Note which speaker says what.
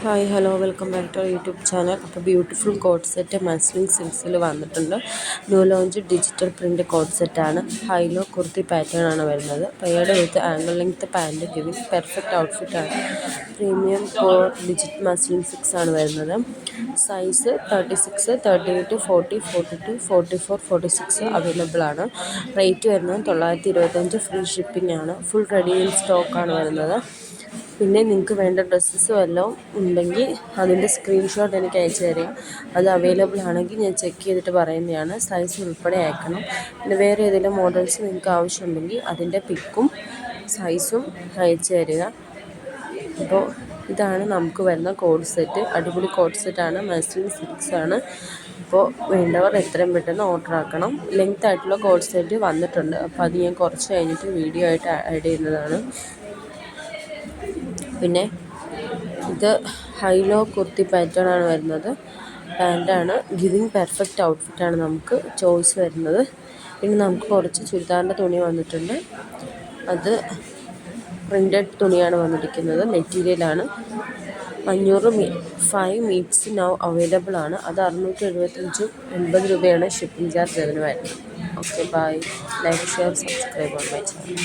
Speaker 1: Hi hello welcome back to YouTube channel. അപ്പോൾ beautiful coord set muslin സിൽക്സിൽ വന്നിട്ടുണ്ട്. New launch digital print coord സെറ്റാണ്. High low kurti pattern ആണ് വരുന്നത്. Paired with ankle length pant giving perfect ഔട്ട്ഫിറ്റാണ്. Premium coord digit muslin silks ആണ് വരുന്നത്. Size 36, 38, 40, 42, 44, 46 available ആണ്. റേറ്റ് വരുന്നത് 925. ഫ്രീ ഷിപ്പിംഗ് ആണ്. ഫുൾ റെഡി ഇൻ സ്റ്റോക്കാണ് വരുന്നത്. പിന്നെ നിങ്ങൾക്ക് വേണ്ട ഡ്രസ്സസ് വല്ലതും ഉണ്ടെങ്കിൽ അതിൻ്റെ സ്ക്രീൻഷോട്ട് എനിക്ക് അയച്ചു തരിക. അത് അവൈലബിൾ ആണെങ്കിൽ ഞാൻ ചെക്ക് ചെയ്തിട്ട് പറയുന്നതാണ്. സൈസ് ഉൾപ്പെടെ അയക്കണം. പിന്നെ വേറെ ഏതെങ്കിലും മോഡൽസ് നിങ്ങൾക്ക് ആവശ്യമുണ്ടെങ്കിൽ അതിൻ്റെ പിക്കും സൈസും അയച്ചു തരിക. അപ്പോൾ ഇതാണ് നമുക്ക് വരുന്ന കോഡ് സെറ്റ്. അടിപൊളി കോഡ് സെറ്റാണ്. മസ്ലിൻ സിൽക്സ് ആണ്. അപ്പോൾ വേണ്ടവർ എത്രയും പെട്ടെന്ന് ഓർഡർ ആക്കണം. ലെങ്ത് ആയിട്ടുള്ള കോഡ് സെറ്റ് വന്നിട്ടുണ്ട്. അപ്പോൾ അത് ഞാൻ കുറച്ച് കഴിഞ്ഞിട്ട് വീഡിയോ ആയിട്ട് ആഡ് ചെയ്യുന്നതാണ്. പിന്നെ ഇത് ഹൈലോ കുർത്തി പാറ്റേൺ ആണ് വരുന്നത്. പാൻറ്റാണ്. ഗിവിങ് പെർഫെക്റ്റ് ഔട്ട്ഫിറ്റാണ് നമുക്ക് ചോയ്സ് വരുന്നത്. പിന്നെ നമുക്ക് കുറച്ച് ചുരിദാറിൻ്റെ തുണി വന്നിട്ടുണ്ട്. അത് പ്രിൻറ്റഡ് തുണിയാണ് വന്നിരിക്കുന്നത്. മെറ്റീരിയലാണ് 505 മീറ്റേഴ്സ് നൗ അവൈലബിൾ ആണ്. അത് 675 80 രൂപയാണ് ഷിപ്പിംഗ് ചാർജ് അതിന് വരുന്നത്. Okay bye. Like share subscribe on my channel.